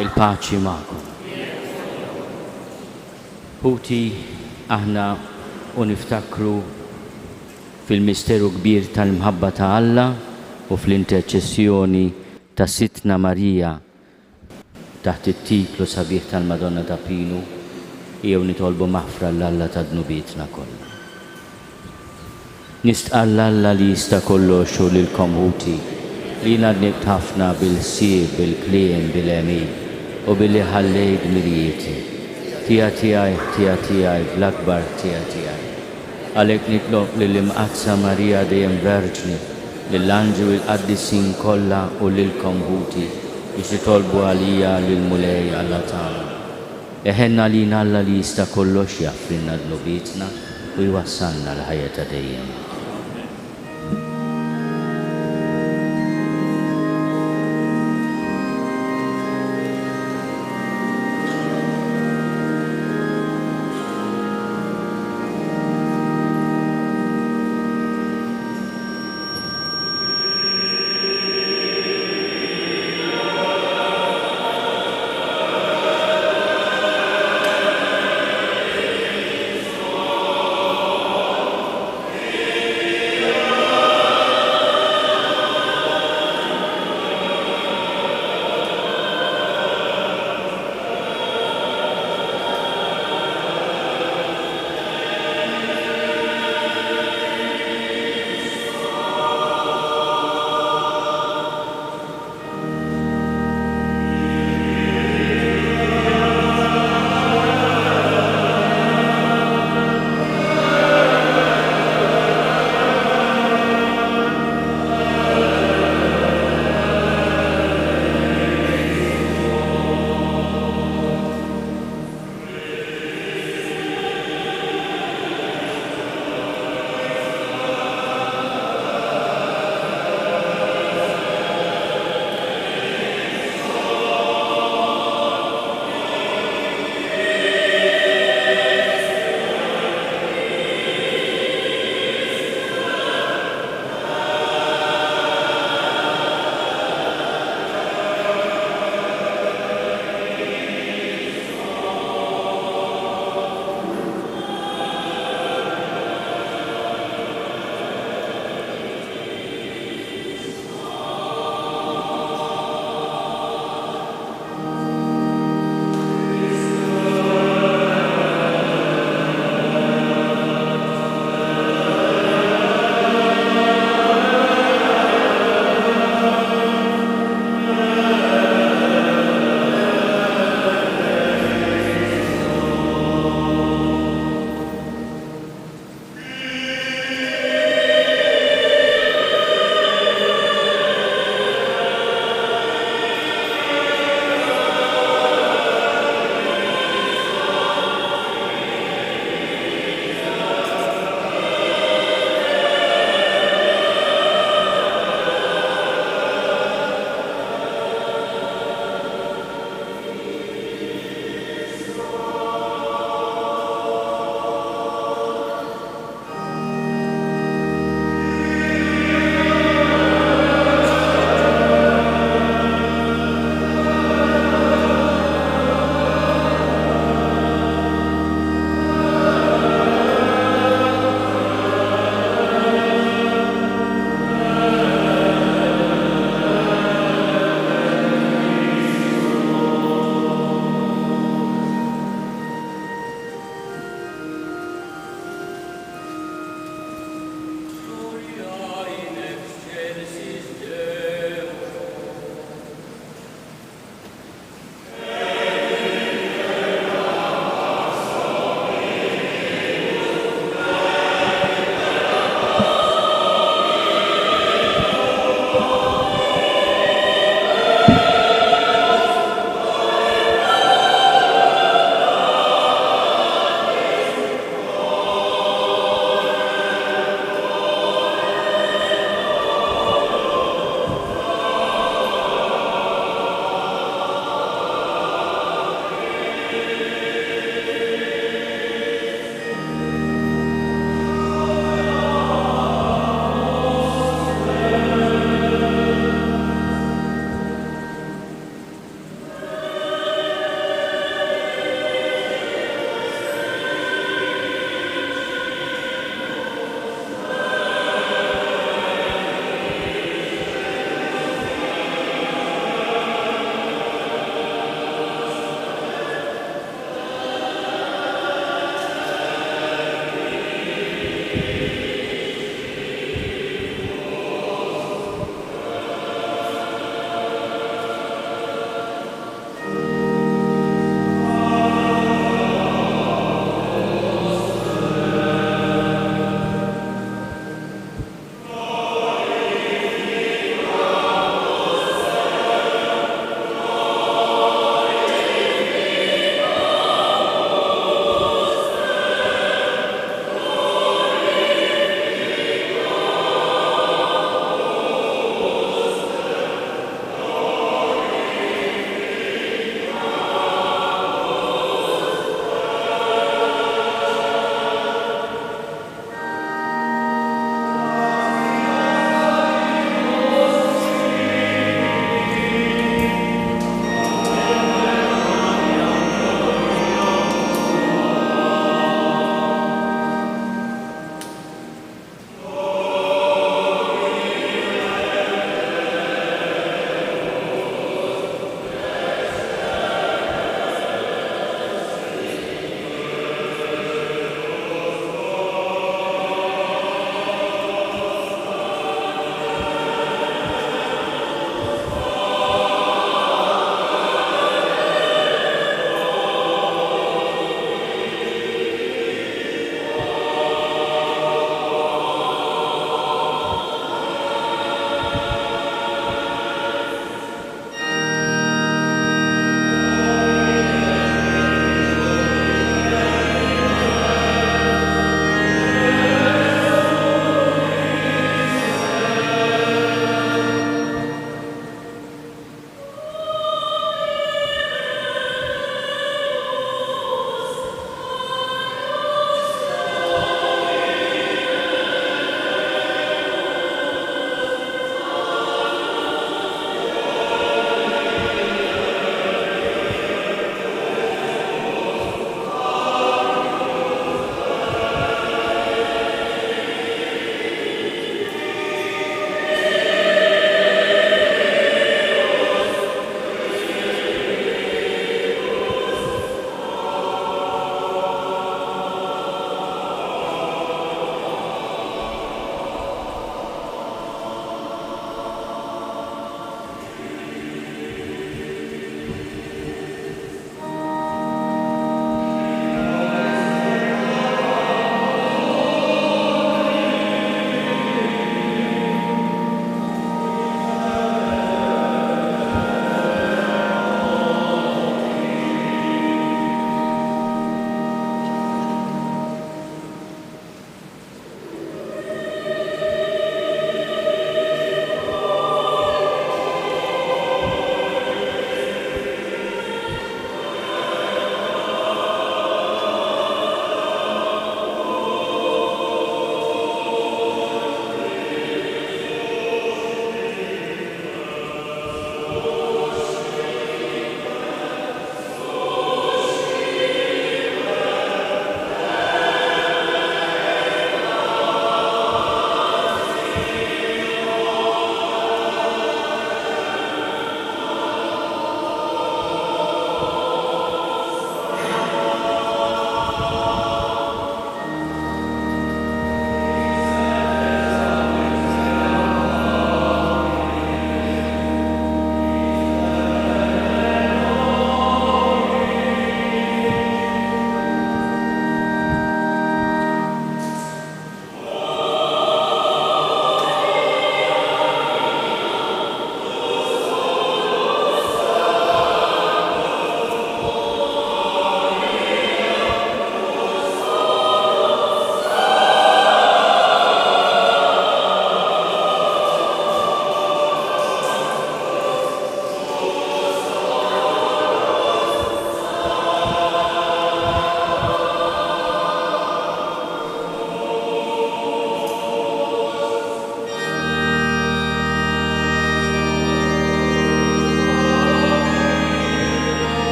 Il-paċi magħkom. Puti aħna u niftakru fil-misteru kbir tal-mħabba ta' Alla u fl-interċessjoni ta' Sitna Marija taħt it-titlu sabiħ tal-Madonna ta' Pinu jew nitolbu maħfra l-Alla ta' dnubietna kollha. Nistqalla Alla li jista' kollox u lilkom Puti li nadnibt ħafna bil-sieb, bil-kliem, bil-emil u billi ħallejt mirjieti. Tija tijaj, bl-akbar tija. Għalek nitlob lill-imqazza Marija dejjem Verġni, lill-anġu il-qaddisin kollha u lilkom Puti biex jitolbu għalija lill-mulej Alla tagħna. Eħenna lina Alla li jista' kollox jaffrinna dnubietna u jwassalna l-ħajja ta' dejjem.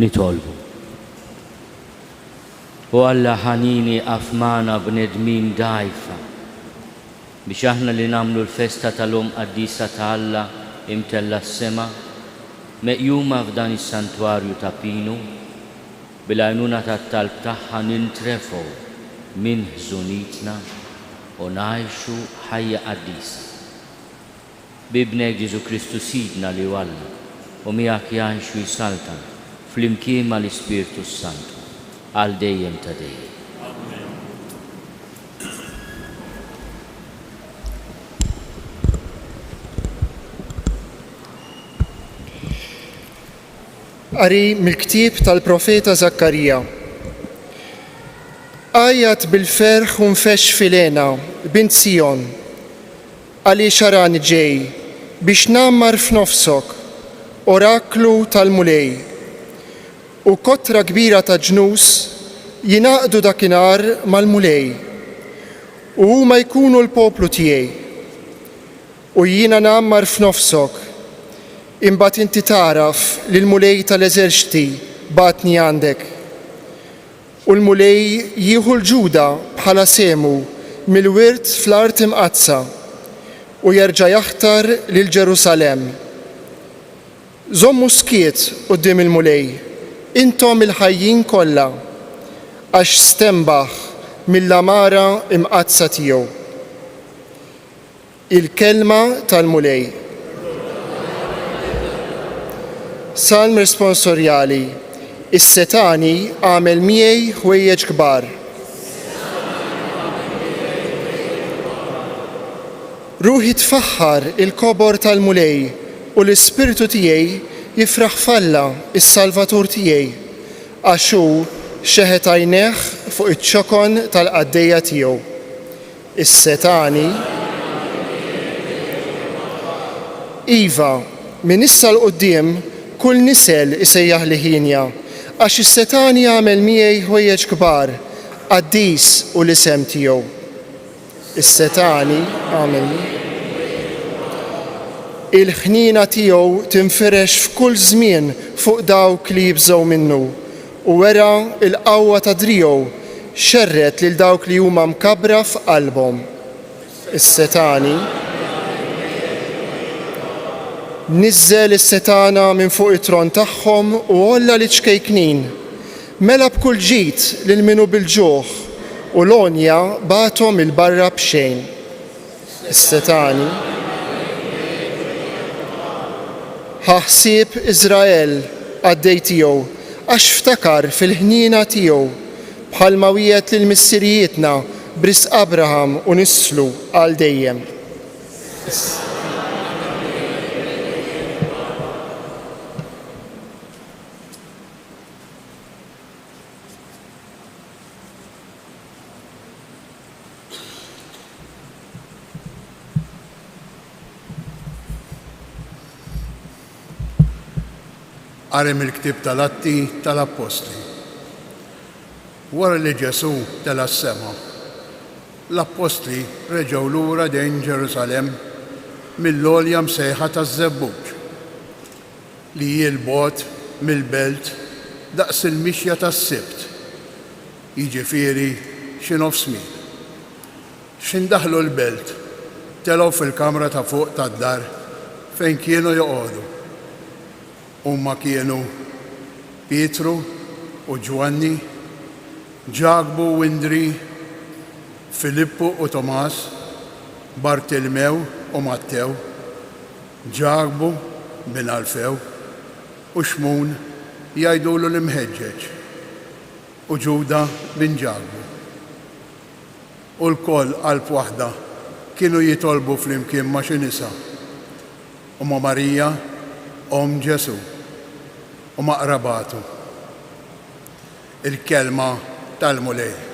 nitolbu. U Alla ħanini afmana b'nedmin dajfa biex aħna li namlu l-festa tal-Qaddisa ta' Alla imtella s-sema meqjuma f'dan is-santwarju ta' Pinu bil-għajnuna tat-talb tagħha nintrefu minn ħżunitna u ngħixu ħajja qaddisa. Bibnek Ġesu Kristu Sidna li walla u miegħek jgħix u jsaltan fl-imkien mal-Ispirtu Santu għal dejjem ta' dejjem. Qari mill-ktieb tal-profeta Zakkarija. Għajjat bil-ferħ u nfexx filena bint Sion għaliex arani ġej biex nammar f'nofsok oraklu tal-mulej u kotra kbira ta' ġnus jinaqdu dakinhar mal-mulej u huma jkunu l-poplu tiegħi u jiena nammar f'nofsok imbagħad inti taraf li l-mulej tal-eżerċiti batni għandek u l-mulej jieħu l-ġuda bħala semu mill-wirt fl-art imqazza u jerġa' jaħtar lil Ġerusalemm. Żommu skiet quddiem il-mulej, intom il-ħajjin kollha, għax stembaħ mill-amara imqazza tiegħu. Il-kelma tal-mulej. Salm responsorjali. Is-setani għamel miegħi ħwejjeġ kbar. Ruħi tfaħħar il-kobor tal-mulej u l-ispirtu tiegħi jifraħ falla is-Salvatur tiegħi għax hu xeħet għajnejh fuq iċ-ċokon tal-qaddejja tiegħu. Is-setani Iva, min issa l-qudiem kull nisel isejjaħ li ħinja għax is-setani għamel miegħi ħwejjeġ kbar qaddis u l-isem tiegħu. Is-setani għamel il-ħnina tiegħu tinferex f'kull żmien fuq dawk li jibżgħu minnu u wera l-qawwa ta' driegħu xerret lil dawk li huma mkabbra f'qalbhom. Is-setani nizzel is-setana minn fuq it-tron tagħhom u olla li ċkejknin, mela b'kull ġid lil minu bil-ġuħ u l-onja bathom il-barra b'xejn. Is-setani ħaħsieb Iżrael għaddej tiegħu għax ftakar fil-ħnina tiegħu bħalma wiegħed lil missirijietna b'risq Abraham u nislu għal dejjem. Qari mill-ktieb tal-Atti tal-Apostli. Wara li Ġesu tela s-sema, l-Apostli reġgħu lura dejn Ġerusalemm mill-għolja msejħa taż-Żebbuġ li hi l-bogħod mill-belt daqs il-mixja tas-Sibt, jiġifieri xi nofs mil. X'indaħlu l-belt telgħu fil-kamra ta' fuq tad-dar fejn kienu joqogħdu. Huma kienu Pietru u Ġwanni, Ġagbu u Indri, Filippu u Tomas, Bartilmew u Mattew, Ġagbu bin Alfew u Xmun jgħidulu l-imħeġġeġ u Ġuda bin Ġagbu. U l-koll qalb waħda kienu jitolbu flimkien ma' xi nisa u ma' Marija Om Ġesu u ma' qrabatu. Il-kelma tal-mulej.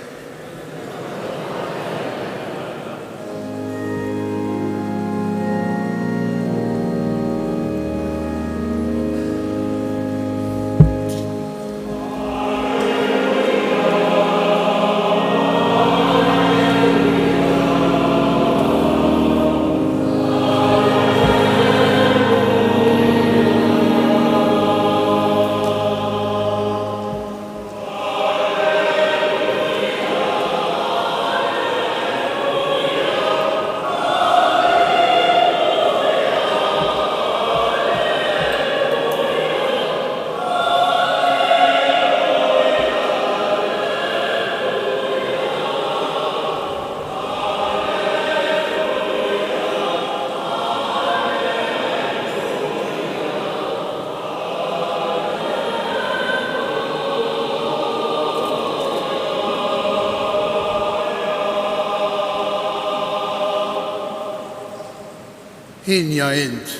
Ħinja int,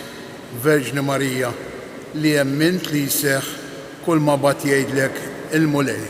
Verġni Marija, li jemmint li jseħ kull ma bat jgħidlek il-mulej.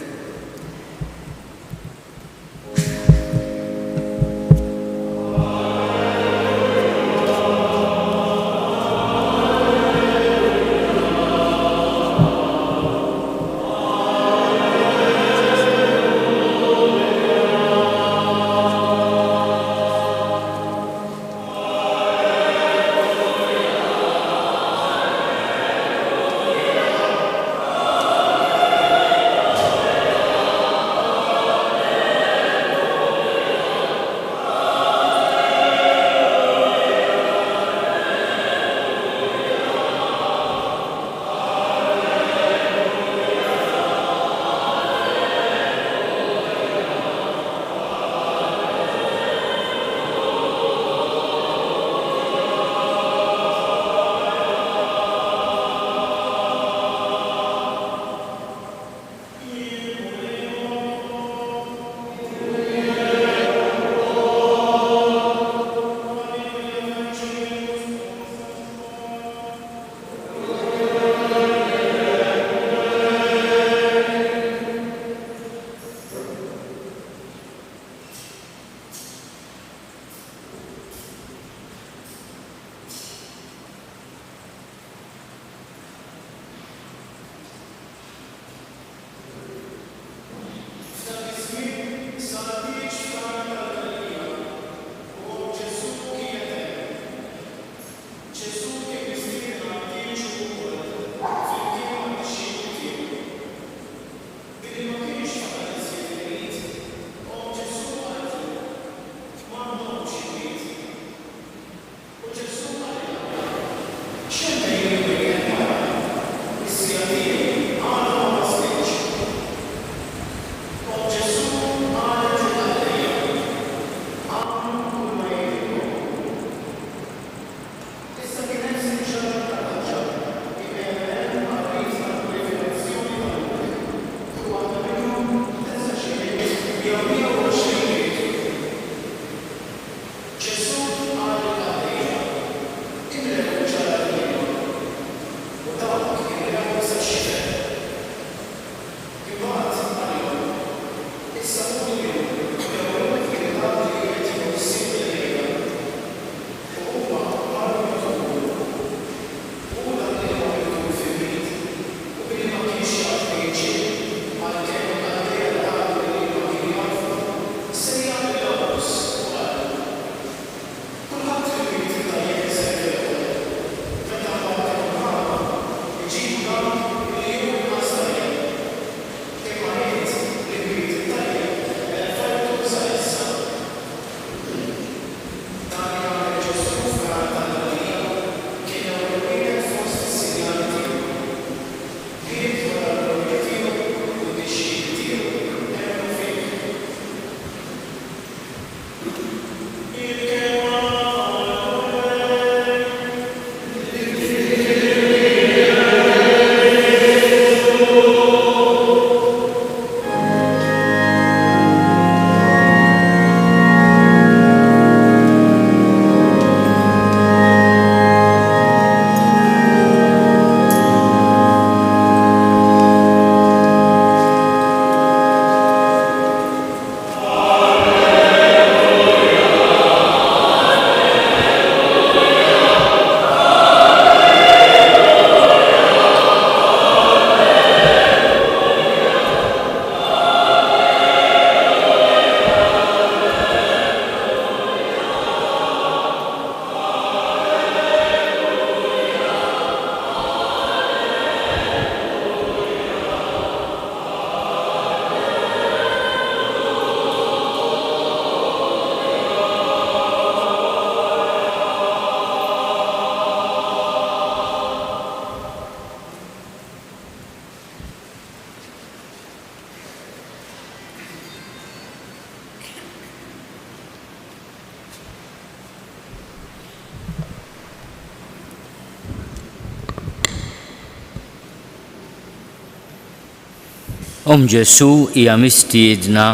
Ġesu hija mistiedna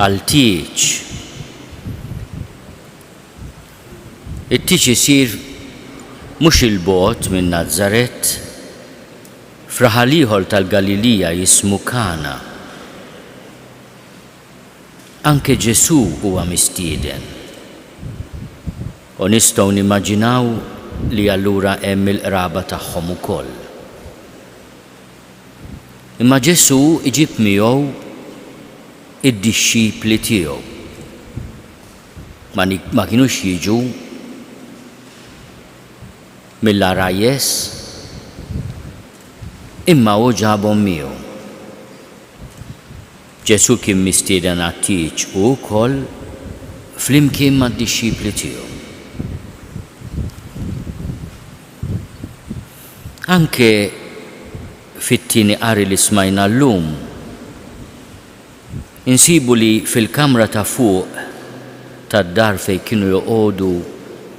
għal tieġ. It-tieġ isir mhux il-bogħod minn Nażaret, f'raħal ieħor tal-Galilija jismu Kana. Anke Ġesu huwa mistieden. U nistgħu nimmaġinaw li allura hemm il-qraba tagħhom ukoll. Imma Ġesu iġib miegħu id-dixxipli tiegħu. Ma kinux jiġu mill-arajjes, imma hu ġabhom miegħu. Ġesu kien mistieden għat-tieġ u wkoll flimkien mad-dixxipli tiegħu. Anke fit-tieni qari li smajna llum, insibu li fil-kamra ta' fuq tad-dar fejn kienu joqogħdu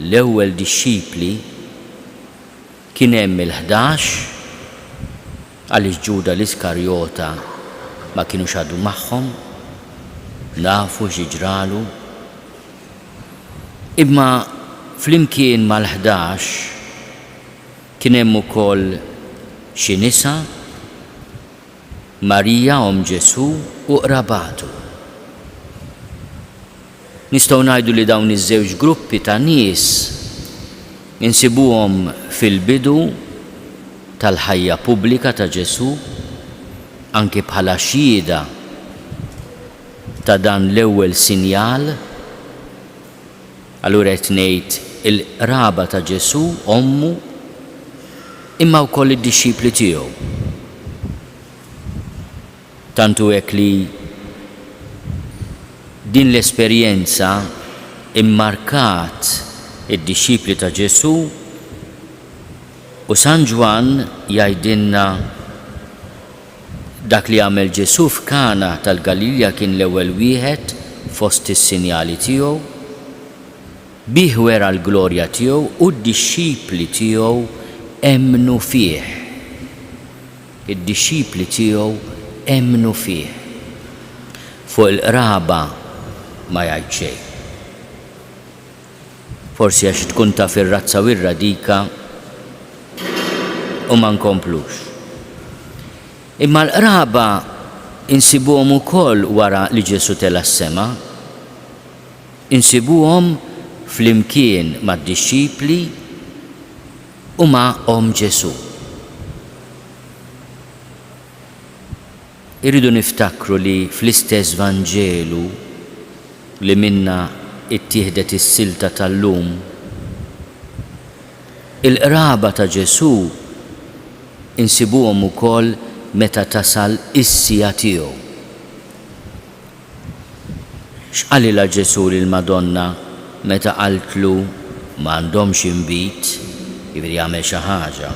l-ewwel dixxipli kien hemm il-11 għaliex Ġuda l-Iskarjota ma kienux għadu magħhom, nafu x'jiġralu. Imma flimkien mal-11 kien hemm ukoll xi nisa, Marija om Ġesu u qrabatu. Nistgħu ngħidu li dawn iż-żewġ gruppi ta' nies insibuhom fil-bidu tal-ħajja pubblika ta' Ġesu, anke bħala xhieda ta' dan l-ewwel sinjal. Allura qed ngħid il-qraba ta' Ġesu, ommu, imma wkoll id-dixxipli tiegħu. Tantu hekk li din l-esperjenza immarkat id-dixxipli ta' Ġesu u San Ġwan jgħidilna dak li għamel Ġesu f'Kana tal-Galilja kien l-ewwel wieħed fost is-sinjali tiegħu, bih wera l-glorja tiegħu u d-dixxipli tiegħu emmnu fih. Id-dixxipli tiegħu emmnu fih. Fuq il-qraba ma jgħid xejn. Forsi għax tkun taf ir-razza u r-radika u ma nkomplux. Imma l-qraba insibuhom ukoll wara li Ġesu tela s-sema, insibuhom flimkien mad-dixxipli u ma' om Ġesu. Irridu niftakru li fl-istess Vanġelu li minna ittieħdet is-silta tal-lum, il-qraba ta' Ġesu insibuhom ukoll meta tasal is-sija tiegħu. X'qalilha Ġesu lill-Madonna meta qaltlu m'għandhomx inbit, jiġifieri jagħmel xi ħaġa.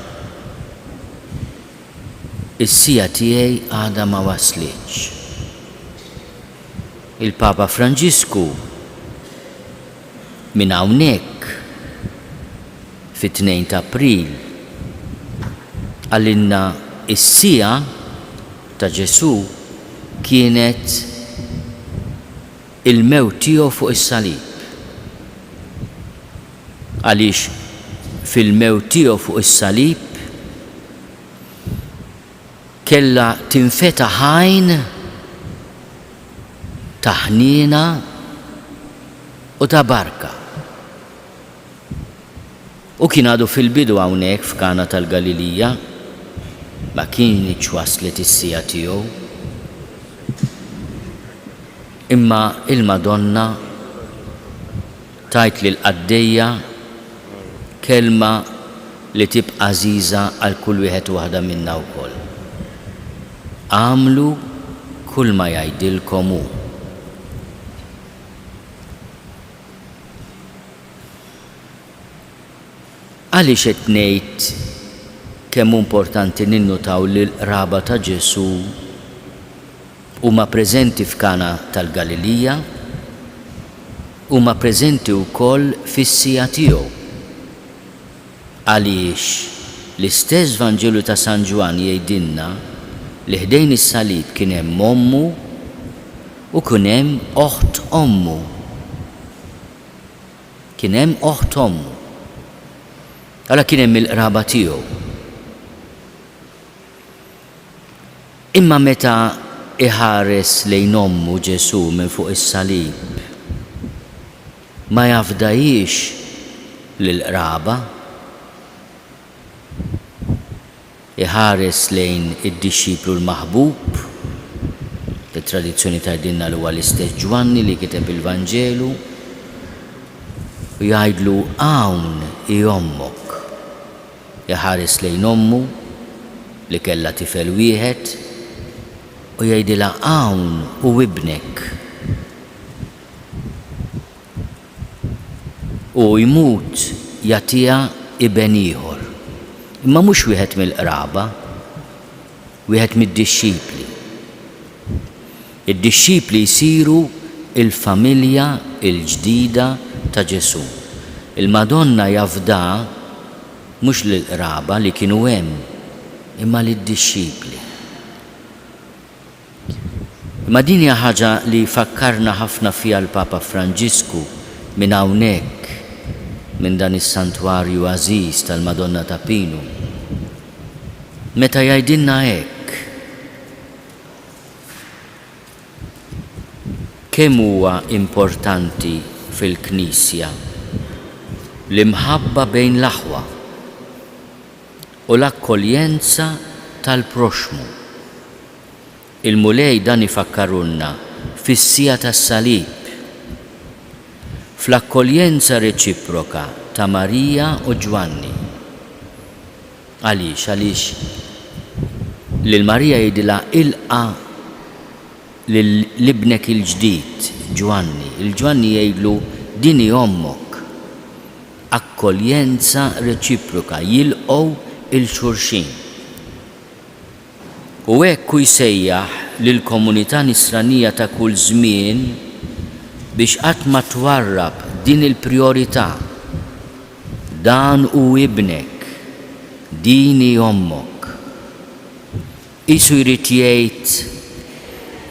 Is-sija tiegħi għadha ma waslitx. Il-Papa Franġisku minn hawnhekk fit-2 ta' April għallinna is-sija ta' Ġesu kienet il-mewt tiegħu fuq is-salib. Għaliex fil-mewt tiegħu fuq is-salib kella tinfetaħ għajn ta' ħniena u ta' barka. U kien għadu fil-bidu hawnhekk f'Kana tal-Galilija, ma kienx waslet is-sija tiegħu. Imma il-Madonna tajt lil qaddejja kelma li tibqa' għażiża għal kull wieħed waħda minna wkoll. Għamlu kull ma jgħidilkom hu. Għaliex qed ngħid kemm importanti ninnutaw li l-qraba ta' Ġesu huma preżenti f'Kana tal-Galilija, huma preżenti wkoll fis-sija tiegħu. Għaliex l-istess Vanġelu ta' San Ġwan jgħidilna li ħdejn is-salib kien hemm ommu u kien hemm oħt ommu. Kien hemm oħt ommu. Alla kien hemm il-qraba tiegħu. Imma meta iħares lejn ommu Ġesu minn fuq is-salib, ma jafdajiex lill-qraba, iħares lejn id-dixxiplu l-maħbub, it-tradizzjoni tgħidilna li huwa l-istess Ġwanni li kiteb il-Vanġelu, u jgħidlu hawn hi ommok. Iħares lejn ommu li kellha tifel wieħed u jgħidilha hawn hu ibnek. U jmut jagħtiha iben ieħor. Imma mhux wieħed mill-qraba, wieħed mid-dixxipli. Id-dixxipli jsiru il-familja il-ġdida ta' Ġesu. Il-Madonna jafda mhux lill-qraba li kienu hemm, imma lid-dixxipli. Imma din hija ħaġa li fakkarna ħafna fiha l-Papa Franġisku minn hawnhekk, minn dan is-santwarju għażiż tal-Madonna ta' Pinu. Meta jgħidilna hekk, kemm huwa importanti fil-Knisja l-imħabba bejn l-aħwa u l-akkoljenza tal-proxmu. Il-mulej dan ifakkarulna fis-sija tas-salib, fl-akkoljenza reċiproka ta' Marija u Ġwanni. Għaliex lil Marija jgħidilha ilqa l-ibnek il-ġdid Ġwanni. Il-Ġwanni jgħidlu dini ommok. Akkoljenza reċiproka, jilqgħu il-xulxin. U hekk jsejjaħ lill-komunità Nisranija ta' kull żmien biex qatt ma twarrab din il-priorità. Dan hu ibnek, dini ommok. Isu jrid jgħid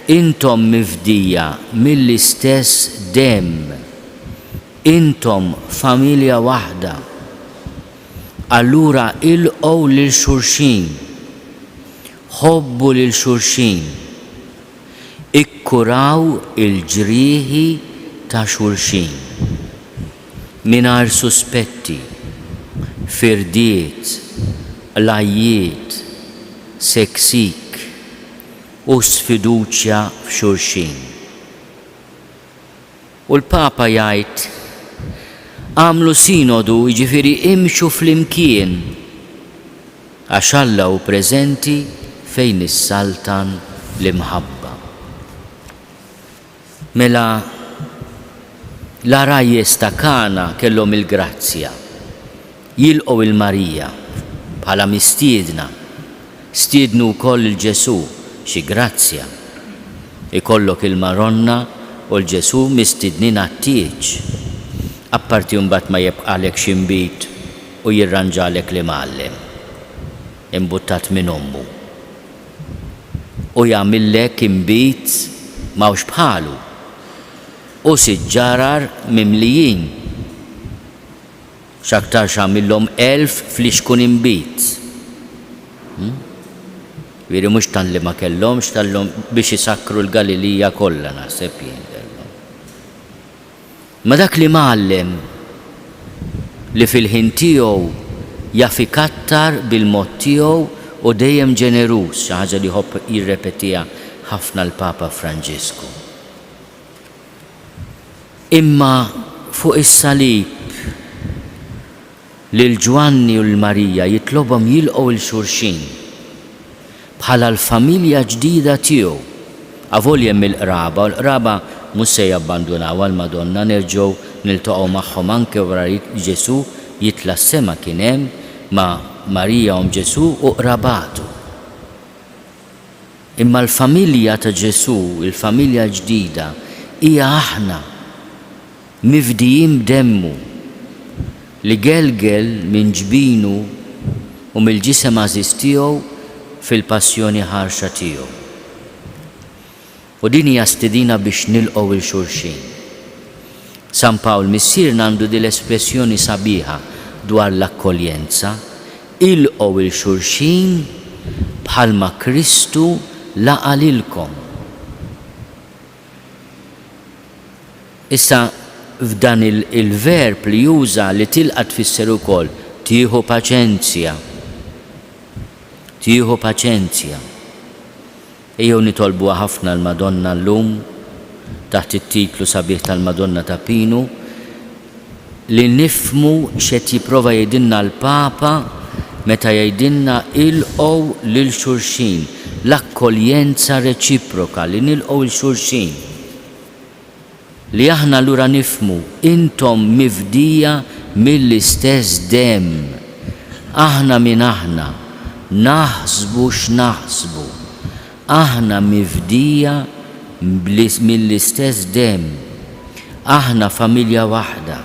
intom mifdija mill-istess demm, intom familja waħda. Allura ilqgħu lil xulxin, ħobbu lil xulxin, ikkuraw il-ġrieħi ta' xulxin mingħajr suspetti, firdiet, lajjiet, seksik u sfiduċja f'xulxin. U l-Papa jgħid għamlu sinodu, jiġifieri imxu flimkien għax Alla hu preżenti fejn issaltan l-imħabba. Mela l-arajjes ta' Kana kellhom il-grazzja, jilqgħu il-Marija bħala mistiedna, stiednu wkoll il-Ġesu xi grazzja. Ikollok il-Maronna u l-Ġesu mistiednin għat-tieġ. Apparti mbagħad ma jibqalek xi mbit u jirranġalek li mgħallem imbuttat minn ommu. U jagħmillek imbit m'hawnx bħalu u siġġarar mimlijin. X'aktar x'għamilhom 1000 fl-ixkun imbit. Veri mhux tan li ma kellhomx tal-lhom biex isakru l-Galilija kollha naħseb jien. Ma dak li mgħallem li fil-ħin tiegħu jaf ikattar bil-mod tiegħu u dejjem ġeneruż, xi ħaġa li jħobb jirrepetiha ħafna l-Papa Franġisku. Imma fuq is-salib lil Ġwanni u l-Marija jitlobhom jilqgħu l-xulxin bħala l-familja ġdida tiegħu. Avolja mill-qraba, u l-qraba mhux se jabbandunaw għall-Madonna, nerġgħu niltaqgħu magħhom anke wara Ġesu jitla s-sema kien hemm ma' Marija u Ġesu u qrabatu. Imma l-familja ta' Ġesu, il-familja ġdida, hija aħna mifdijin b'demmu li gelgel minn ġbinu u mill-ġisem għażiż tiegħu fil-passjoni ħarxa tiegħu. U din hija stedina biex nilqgħu il-xulxin. San Pawl missierna għandu din l-espressjoni sabiħa, dwar l-akkoljenza, ilqgħu il-xulxin bħalma Kristu laqa lilkom. Issa f'dan il-verb li juża li tilqa' tfisser ukoll tieħu paċenzja. Tieħu paċenzja. Ejjew nitolbuha ħafna l-Madonna llum taħt it-titlu sabiħ tal-Madonna ta' Pinu li nifmu x'qed jipprova jgħidilna l-Papa meta jgħidilna ilqgħu lil xulxin, l-akkoljenza reċiproka li nilqgħu lil xulxin. Li aħna lura nifmu intom mifdija mill-istess dem. Aħna minn aħna naħsbu x'naħsbu. Aħna mifdija mill-istess dem. Aħna familja waħda.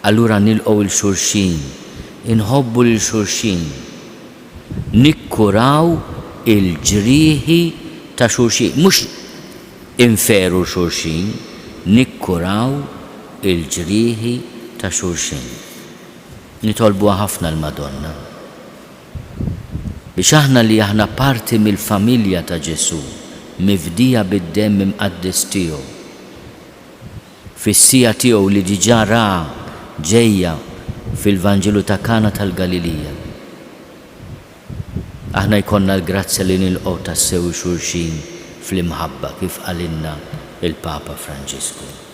Allura nilqgħu lil xulxin, inħobbu lil xulxin. Nikkuraw il-ġrieħi ta' xulxin, mhux inferu xulxin, nikkuraw il-ġrieħi ta' xulxin. Nitolbuha ħafna l-Madonna biex aħna li aħna parti mill-familja ta' Ġesu, mifdija bid-demm imqaddis tiegħu. Fis-sija tiegħu li diġà ra ġejja fil-Vanġelu ta' Kana tal-Galilija. Aħna jkollna l-grazzja li nilqgħu tassew xulxin fl-imħabba kif qalilna il-Papa Franġisku.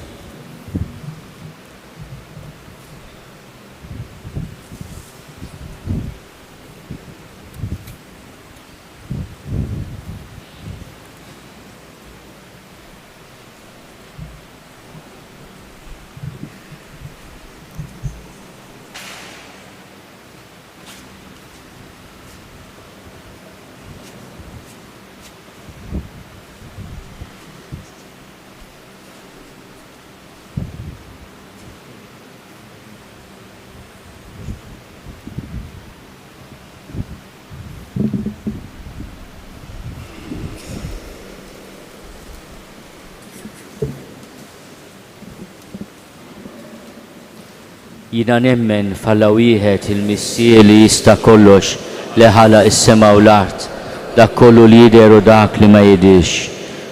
Jina nemmen falla wieħed il-Missier li jista' kollox li ħalaq is-sema u l-art, dak kollu li jidher u dak li ma jidhirx.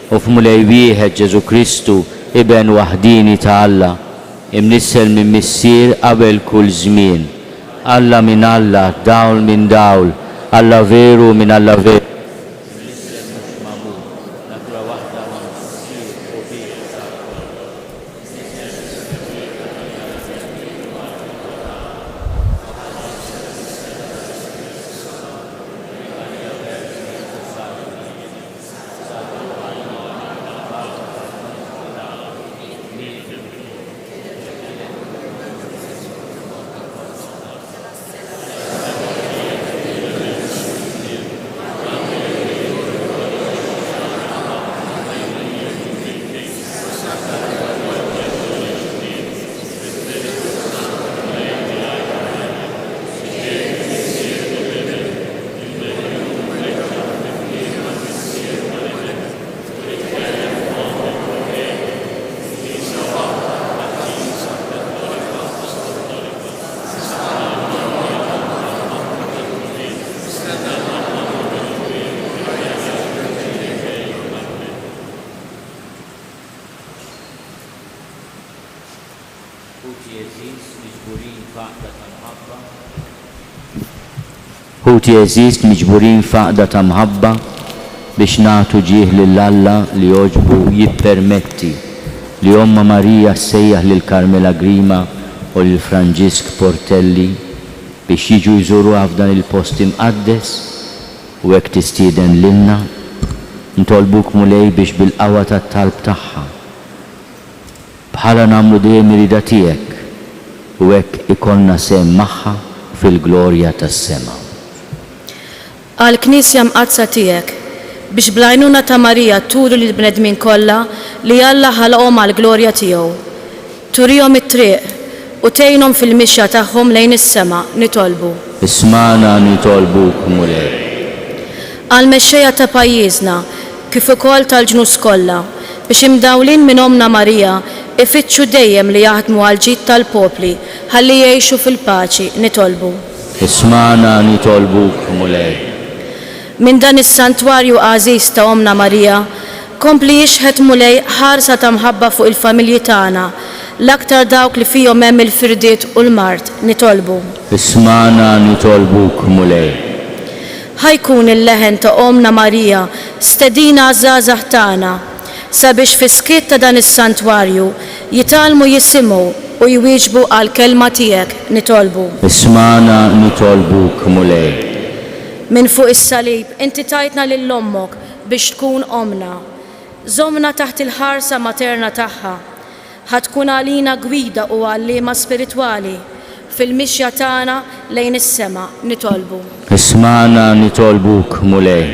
U f'mulej wieħed Ġesu Kristu iben waħdini ta' Alla, imnissel minn Missier qabel kull żmien. Alla minn Alla, dawl minn dawl, Alla veru minn Alla veru. Ħuti eżist miġburin faqda ta' mħabba biex nagħtu ġieħ lill-Alla li joġbu jippermetti li Omma Marija ssejjaħ lil Karmela Grima u lil Franġisk Portelli biex jiġu jżuruha f'dan il-post imqaddes u hekk tistieden lilna ntolbuk mulej biex bil-qawwa tat-talb tagħha bħala nagħmlu dejjem irida tiegħek u hekk ikollna sehem magħha fil-glorja tas-sema. Għall-Knisja mqazza tiegħek biex bl-għajnuna ta' Marija turu lill-bnedmin kollha li Alla ħalqhom għall-glorja tiegħu. Turihom it-triq u tgħinhom fil-mixja tagħhom lejn is-sema nitolbu. Ismana nitolbuk mulej. Għall-mexxejja ta' pajjiżna kif ukoll tal-ġnus kollha biex imdawlin minn Omna Marija ifittxu dejjem li jaħdmu għal ġid tal-popli ħalli jgħixu fil-paċi nitolbu. Ismana nitolbuk mulej. Minn dan is-santwarju għażiż ta' Omna Marija, kompli jixħet mulej ħarsa ta' mħabba fuq il-familji tagħna, l-aktar dawk li fihom hemm il-firdiet u l-mart nitolbu. Ismana nitolbuk mulej. Ħajkun il-leħen ta' Omna Marija stedina għażażaħ tagħna sabiex fiskiet ta' dan is-santwarju jitalmu jisimgħu u jwieġbu għal kelma tiegħek nitolbu. Ismana nitolbuk mulej. Minn fuq is-salib inti tajtna lil ommok biex tkun omna. Żomna taħt il-ħarsa materna tagħha. Ħatkun għalina gwida u għallima spiritwali fil-mixja tagħna lejn is-sema nitolbu. Ismana nitolbuk mulej.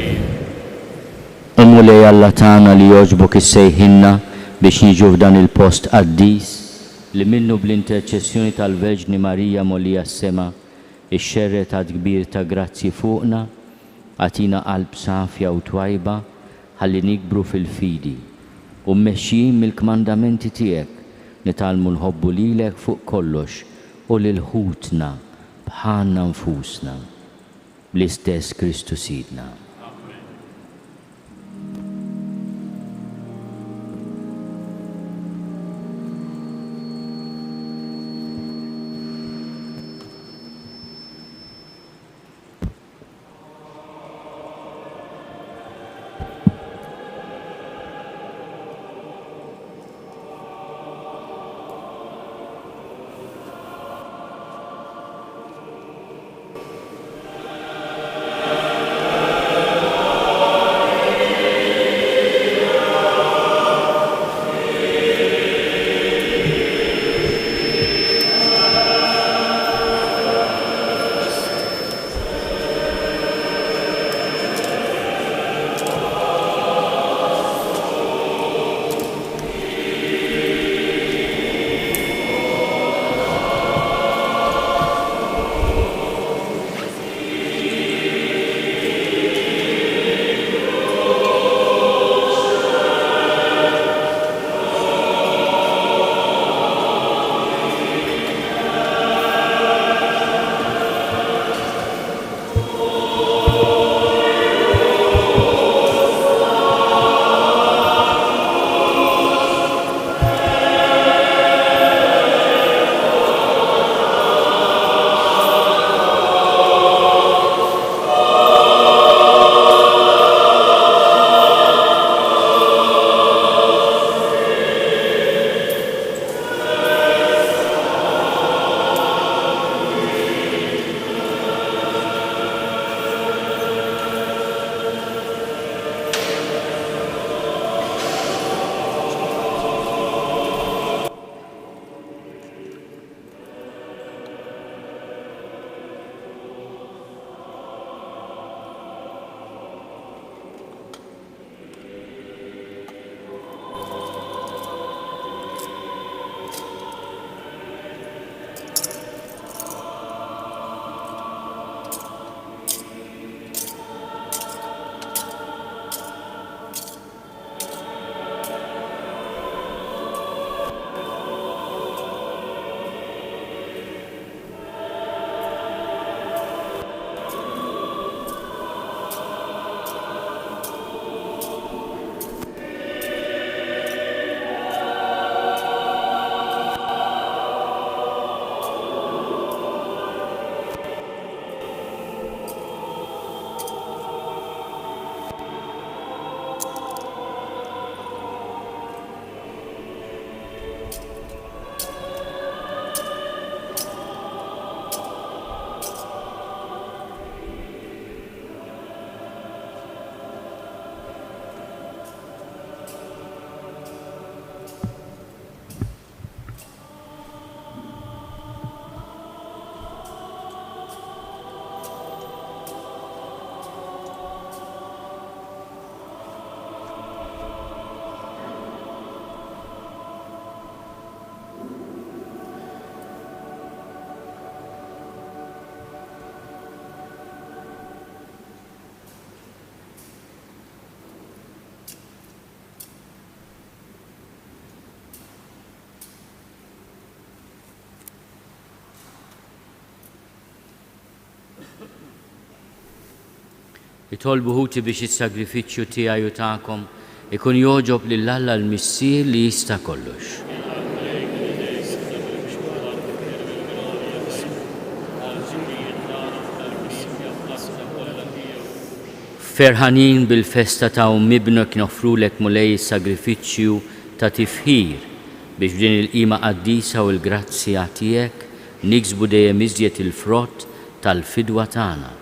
Mulej Alla tagħna li jogħġbok issejħinna biex niġu f'dan il-post qaddis li minnu bl-interċessjoni tal-Verġni Marija mollija s-sema ix-xerret għad kbir ta' grazzi fuqna, għatina qalb safja u twajba ħalli nikbru fil-fidi u mmexxijin mill-kmandamenti tiegħek nitalmu nħobbu lilek fuq kollox u lil ħutna bħalna nfusna bl-istess Kristu Sidna. Itolbuħuti biex is-sagrifiċċju tiegħi u tagħkom ikun joġob lill-Alla l-Missier li jista' kollox. Ferħanin bil-festa ta' mibnok nofrulek mulej is-sagrifiċċju ta' tifħir biex b'din il-qima qaddisa u l-grazzja tiegħek niksbu dejjem iżjed il-frott tal-fidwa tagħna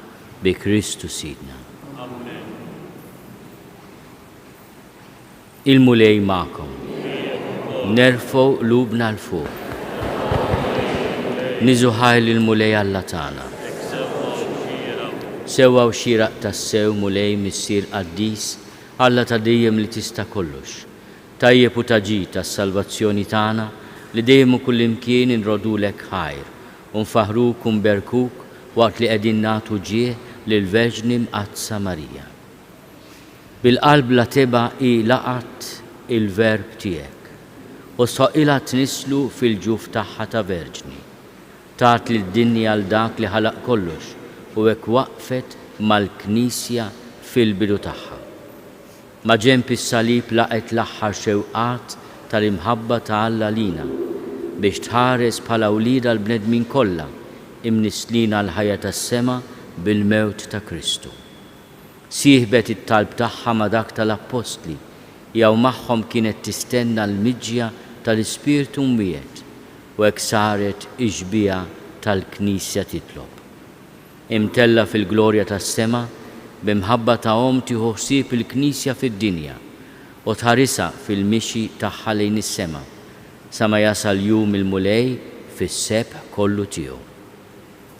bi Kristu Sidna. Il-mulej magħkom. Nerfgħu qlubna l fuq. Niżu ħajl il-mulej Alla tagħna. Sewwa u xieraq tas-sew mulej missier qaddis Alla ta' dejjem li tista' kollox. Tajjeb u taġid tas-salvazzjoni tagħna li dejjem u kullimkien inrodulek ħajr u nfaħruk u nberkuk waqt li qegħdin nagħtu ġieħ lill-Verġni Mqazza Marija. Bil-qalb la teba i laqat il-verb tiegħek u soqilha tnislu fil-ġuf tagħha ta' verġni. Tat lid-dinja għal dak li ħalaq kollox u hekk waqfet mal-Knisja fil-bidu tagħha. Ma' ġenb is-salib laqet l-aħħar xewqat tal-imħabba ta' Alla lina biex tħares bħala wlieda l-bnedmin kollha imnislina l-ħajja tas-sema bil-mewt ta' Kristu. Sieħbet it-talb tagħha ma' dak tal-Apostli jew magħhom kienet tistenna l-miġja tal-Ispirtu Mwiet u hekk saret iġbija tal-Knisja titlob. Imtella fil-glorja tas-sema b'imħabba ta' tieħu ħsieb il-Knisja fid-dinja u tħarisha fil-mixi tagħha lejn is-sema sa ma jasal jum il-mulej fis-sebħ kollu tiegħu.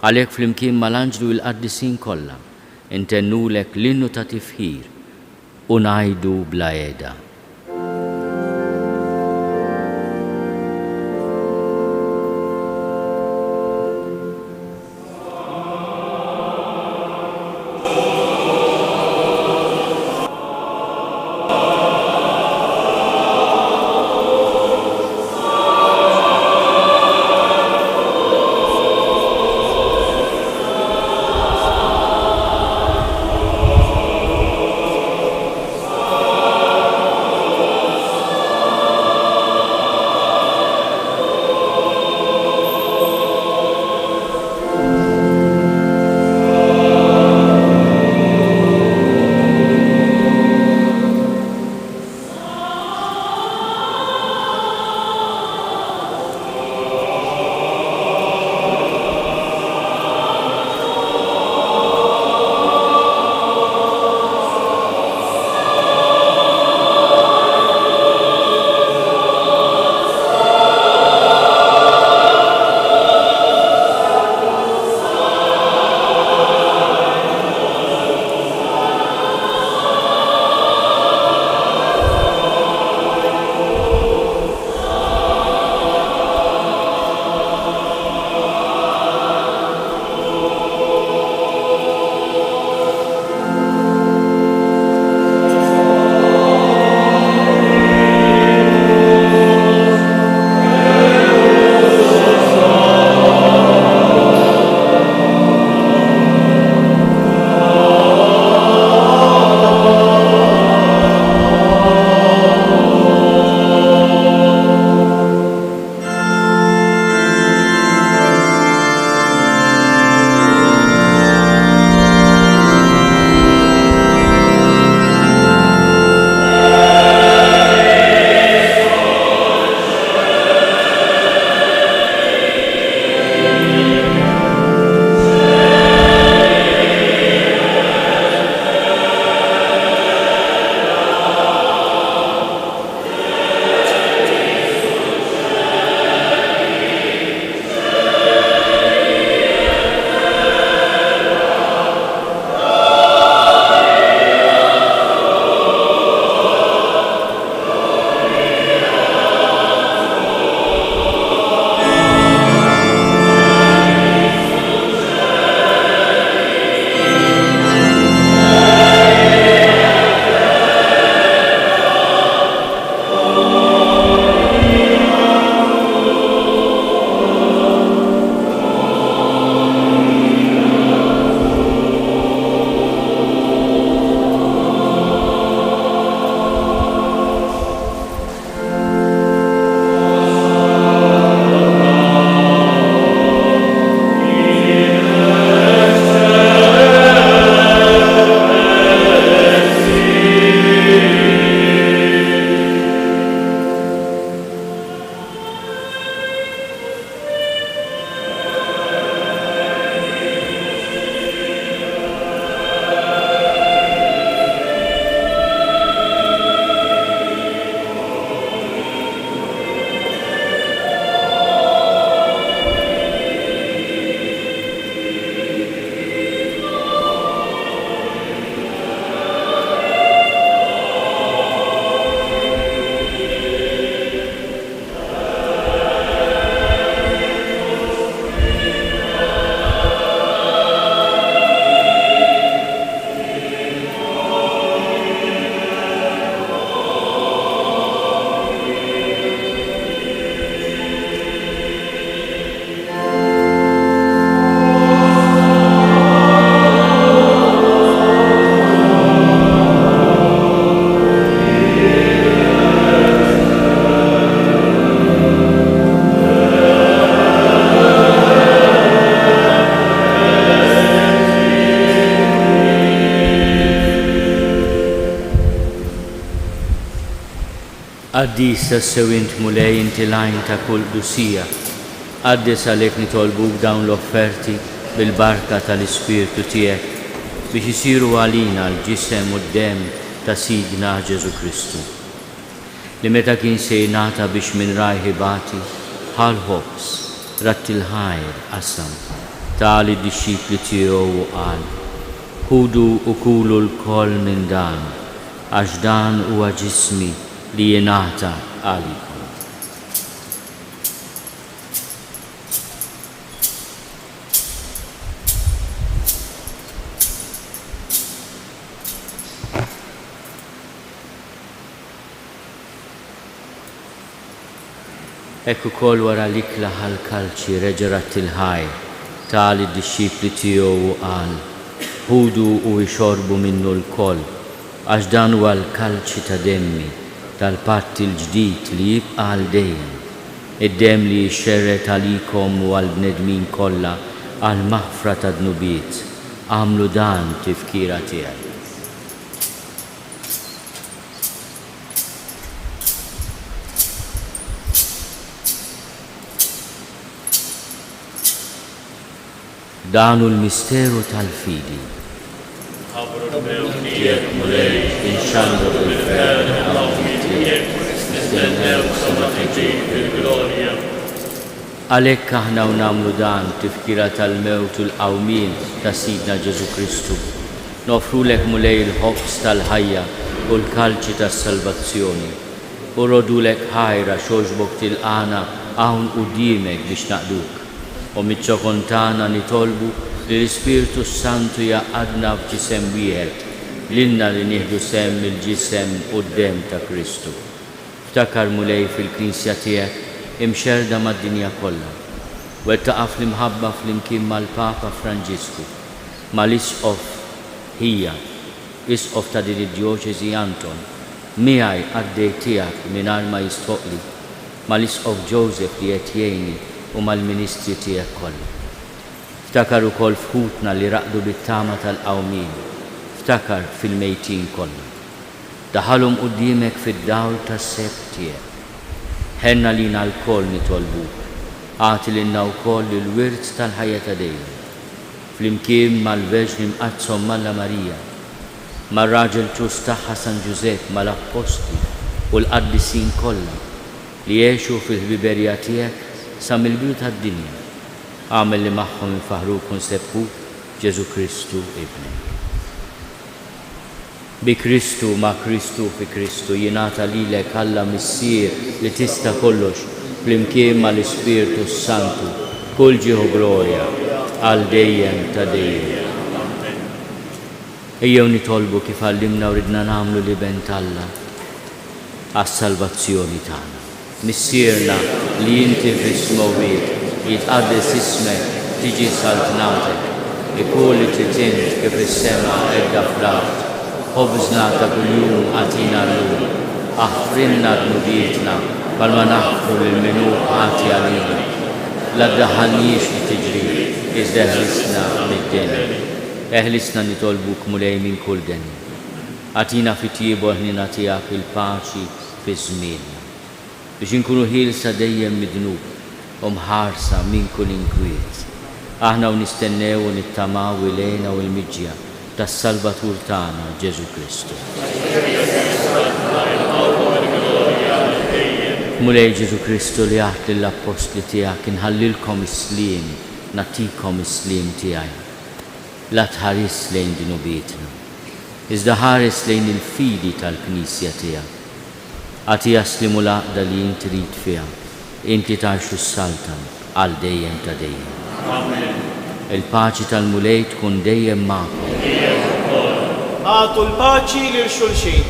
Għalhekk flimkien mal-anġlu l-qaddisin kollha intennulek l-innu ta' tifħir u ngħidu bla għeda. Qaddis tas-sewint mulej inti lajn ta' kull dusija, qaddis għalhekk nitolbuk dawn l-offerti bil-barka tal-Ispirtu tiegħek biex isiru għalina l-ġisem u d-dem ta' Sidna Ġesu Kristu. Li meta kien se jingħata biex minn rajħi bati bħal ħobs rat-il-ħajr qasam tal id-disċipli tiegħu u qal: ħudu u kulu l-koll minn dan, għax dan huwa ġismi li jingħata għalikom. Ekku kol wara l-ikla ħal-kalċi reġerat il-ħajr tal id-disċipli tiegħu u qal: ħudu u jxorbu minnu l-koll, għax dan huwa l-kalċi ta' demmi tal-patt il-ġdid li jibqa' għal dejjem, id-dem li jxerret għalikom u għall-bnedmin kollha għal maħfra ta' dnubiet. Għamlu dan tifkira tiegħek. Danu l-misteru tal-fidi. Tiegħek mulej inxandu bil-fer għalhekk aħna u nagħmlu dan tifkira tal-mewt u l-qawmien ta' Sidna Ġesu Kristu. Nofrulek mulej il-ħobs tal-ħajja u l-kalċi tas-salvazzjoni. U rodulek ħajra xogħġbok tilqana hawn quddiemek biex naqduk. U mit-ċokontana nitolbu li l-Ispirtu Santu jaqadna f'ġisem wieħed lilna li nieħdu sem il-ġisem u d-dem ta' Kristu. Ftakar mulej fil-Knisja tiegħek imxerda mad-dinja kollha. Wettaqaf l-imħabba flimkien mal-Papa Franġisku, mal-Isqof hija, Isqof ta' din id-Djoċeżi Anton, miegħi għaddej tiegħek mingħajr ma jistoqli, mal-Isqof Joseph li qed jgħinni u mal-ministri tiegħek kollha. Ftakar ukoll fħutna li raqdu bit-tama tal-qawmien, ftakar fil-mejtin kollha. Daħalhom quddiemek fid-dawl tas-seb tiegħek. Ħenna lina l-koll nitolbuk, għati lilna wkoll il-wirt tal-ħajja ta' dejjem. Flimkien mal-Verġni mqazzom Malla Marija, mar-raġel ġus tagħha San Ġusepp mal-Apposti u l-qaddisin kollha li jgħixu fil-ħbiberija tiegħek sa mill-bidu tad-dinja. Għamel li magħhom infaħruk u nsebbkuk Ġesu Kristu ibnek. Bi Kristu ma' Kristu fi Kristu jingħata lilek Alla Missier li tista' kollox flimkien mal-Ispirtu Santu kull ġieħu glorja għal dejjem ta' dejjem. Ejjew nitolbu kif għallimna u ridna nagħmlu li bent Alla għas-salvazzjoni tagħna. Missierna li inti fis-smawwiet jitqaddes ismek, tiġi saltnatek, ikun li titint kif is-sema edda fl-art. Ħobżna ta' kuljum għatina llum, aħfrinna dnubietna bħalma naħfru lil minu għati għalina. La ddaħħalniex li tiġri, iżda eħlisna mid-denja. Eħlisna nitolbuk mulej minn kull denja. Għatina fit-tiebu ħnina tiegħek il-paċi fi żmienna. Biex inkunu ħielsa dejjem mid-dnub u mħarsa minn kull inkwiet. Aħna u nistennew u nittamaw ilejna u l-miġja tas-Salvatur tagħna Ġesu Kristu. Mulej Ġesu Kristu li għadt lill-Apostli tiegħek inħallilkom is-sliem, nagħtikom is-sliem tiegħi. La tħares lejn dnubietna, iżda ħares lejn il-fidi tal-Knisja tiegħek. Għati jaslimu l-għaqda li inti trid fiha, inti tgħixu s-saltan għal dejjem ta' dejjem. Il-paċi tal-mulej tkun dejjem magħkom. Għatu l-paċi lil xulxin.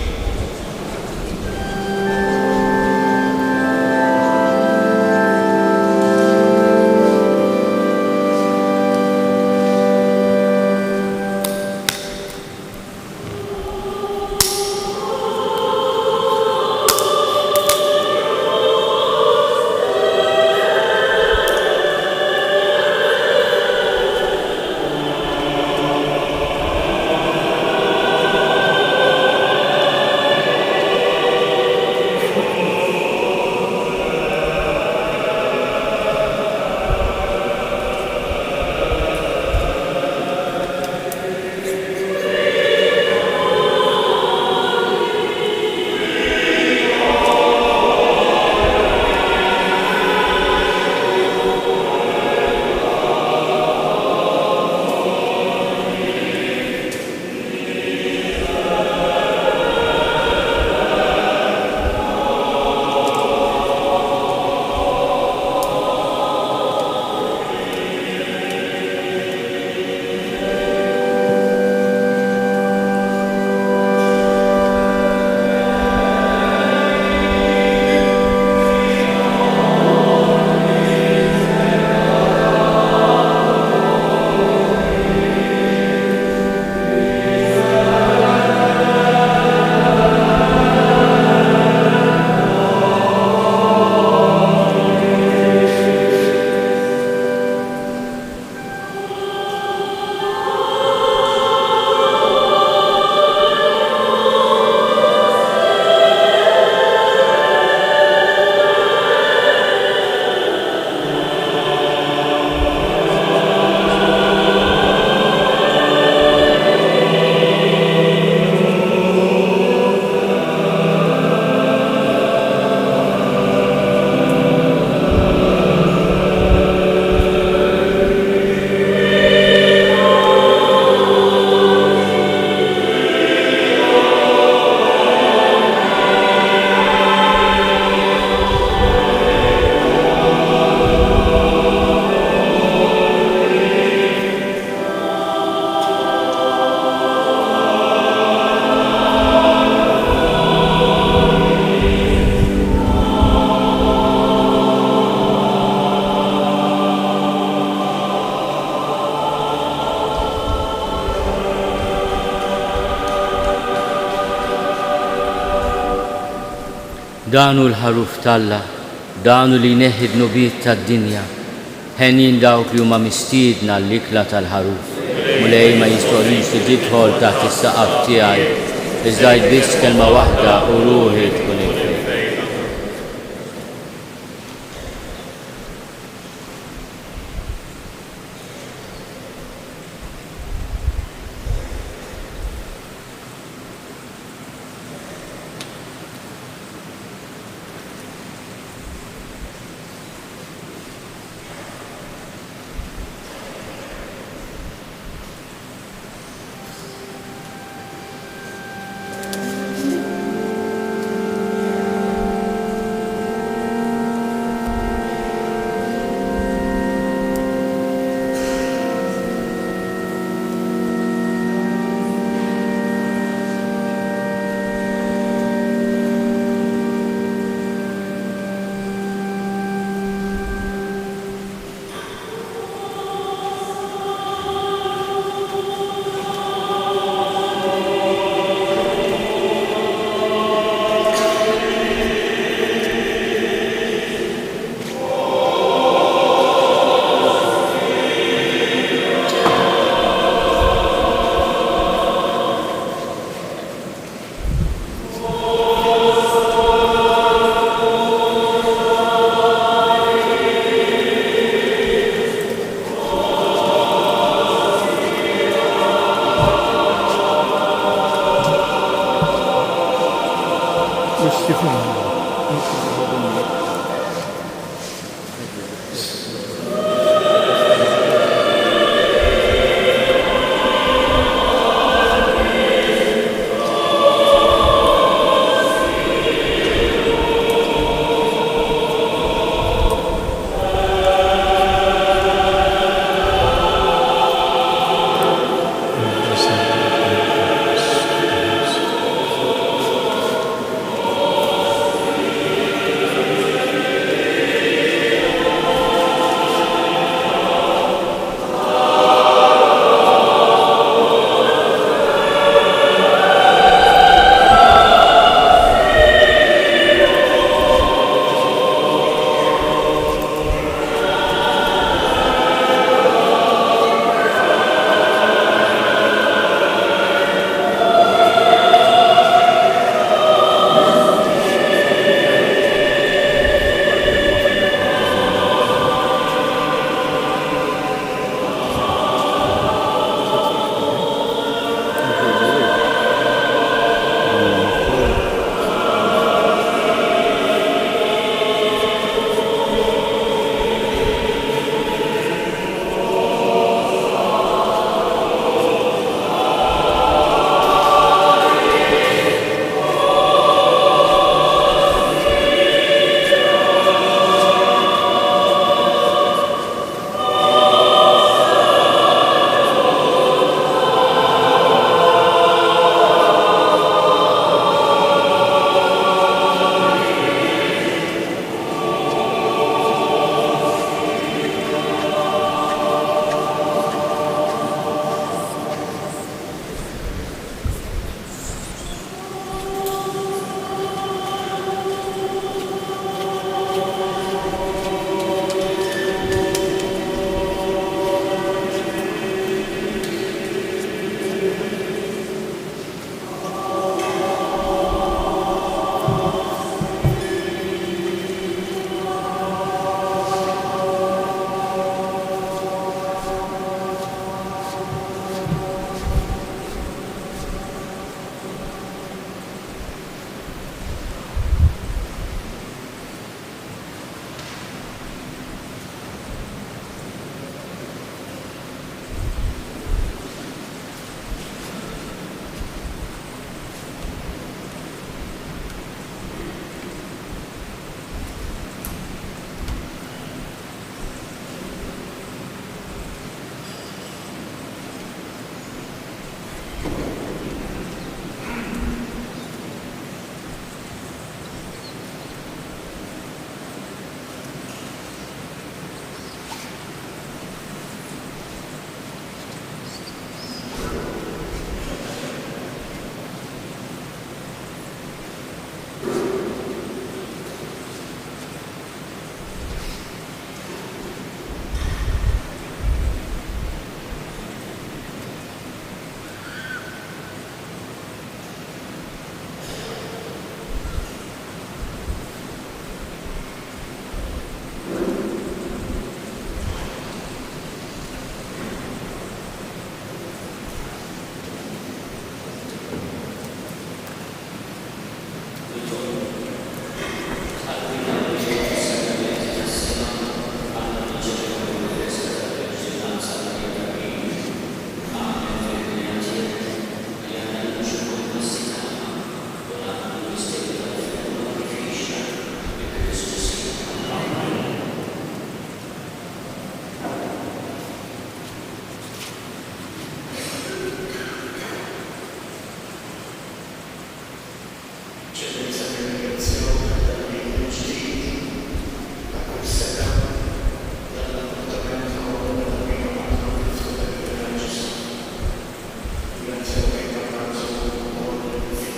danu l-ħaruf talla, danu li neħid nubiet tad-dinja, ħennin dawk li huma mistiedna l-ikla tal-ħaruf, mulej ma jistgħux li tidħol taħt is-saqaf tiegħi, iżda biss kelma waħda u ruħi tkun ikfel.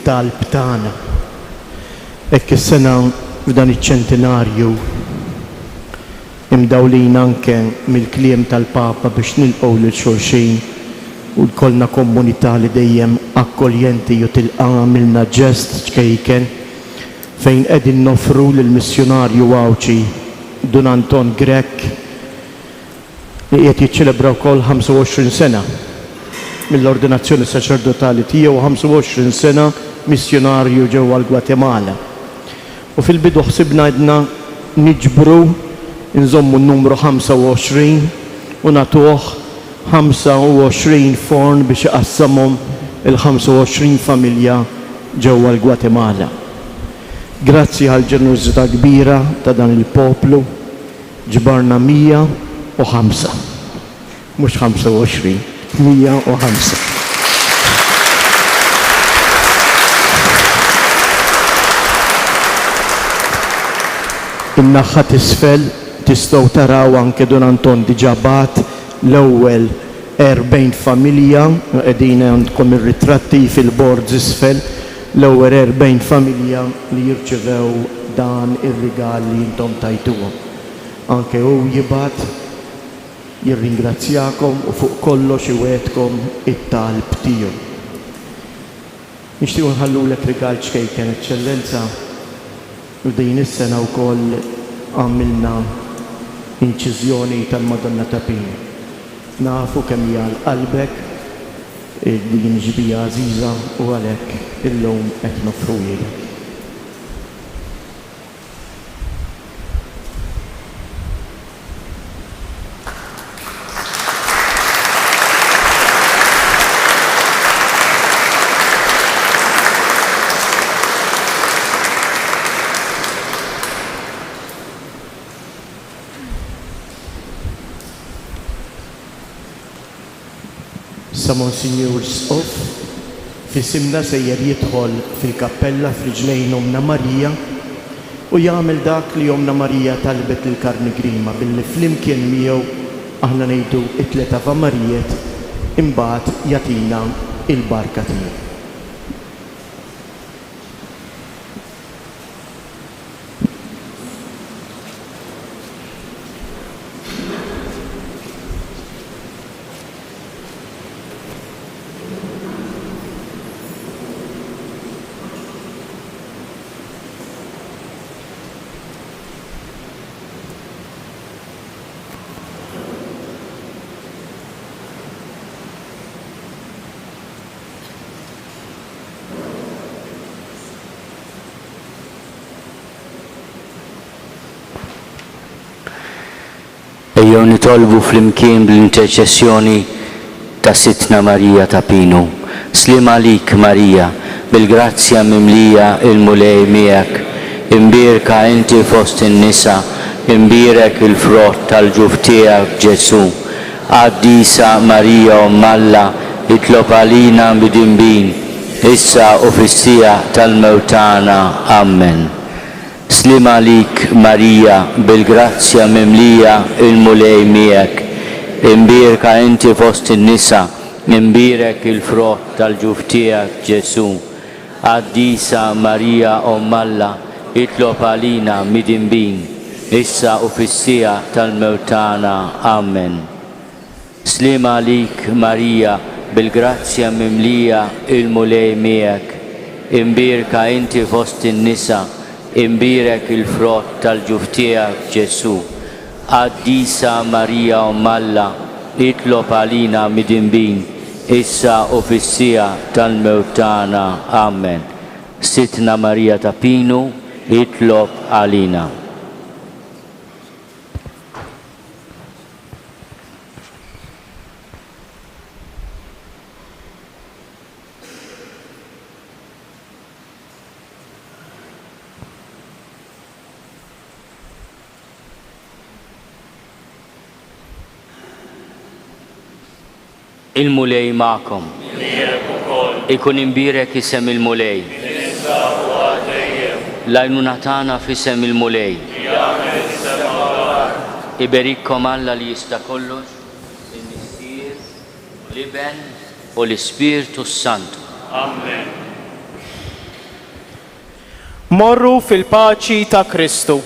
tal-btana. Ekk is-sena f'dan iċ-ċentenarju imdawlin anke mill-kliem tal-Papa biex nilqgħu lil xulxin u jkollna komunità li dejjem akkoljenti u tilqa' għamilna ġest ċkejken fejn qegħdin nofru lill-missjonarju Għawċi Dun Anton Grek li qed jiċċelebra wkoll 25 sena mill-ordinazzjoni saċerdotali tiegħu 25 sena missjonarju ġewwa l-Gwatemala. U fil-bidu ħsibna għedna niġbru nżommu n-numru 25 u nagħtuh 25 forn biex iqassamhom il-25 familja ġewwa l-Gwatemala. Grazzi għal ġenerożità kbira ta' dan il-poplu ġbarna 105. Mhux 25, 105. In-naħa t'isfel tistgħu taraw anke Dun Anton diġà bat l-ewwel 40 familja qegħdin għandkom ir-ritratti fil-bord isfel l-ewwel 40 familja li jirċevew dan ir-rigal li intom tajtuhom. Anke hu jibgħat jirringrazzjakom u fuq kollox iwedkom it-talb tiegħu. Nixtiequ nħallulek rigal ċkejken, Eċċellenza, u din is-sena wkoll għamilna inċiżjoni tal-Madonna ta' Pino. Nafu kemm hija l-qalbek din ġbija għażiża u għalhekk illum qed nofru lilek. Sa Monsignor Sqof fisimna sejjer jidħol fil-kappella f'riġlejn Omna Marija u jagħmel dak li Omna Marija talbet lil Karnigrima billi flimkien miegħu aħna ngħidu it-tliet Ava Marijiet imbagħad jagħtina il-barka tiegħu. Ejjew nitolbu flimkien bl-interċessjoni ta' Sitna Marija ta' Pino. Slim għalik Marija, bil-grazzja mimlija il-mulej miegħek, imbierka inti fost in-nisa, imbierek il-frott tal-ġuf tiegħek Ġesu. Qaddisa Marija Ommalla, itlob għalina bidinbin, issa u fis-sija tal-mewtana. Amen. Slim għalik Marija, bil-grazzja mimlija il-mulej miegħek, imbierka inti fost in-nisa, imbierek il-frott tal-ġuf tiegħek Ġesu. Qaddisa Marija Ommalla, itlob għalina midinbin, issa u fis-sija tal-mewtana. Amen. Slim għalik Marija, bil-grazzja mimlija il-mulej miegħek, imbierka inti fost in-nisa, imbierek il-frott tal-ġuf tiegħek Ġesu. Qaddisa Marija Ommalla, itlob għalina midinbin, issa u fis-sija tal-mewtana. Amen. Sitna Marija ta' Pino, itlob għalina. Il-mulej ma'kom. Ikun imbierek isem il-mulej. Lajnuna tagħna f'isem il-mulej. Iberikkom Alla li jista' kollox, il-Missier, l-Iben u l-Ispirtu Santu. Morru fil-paċi ta' Kristu.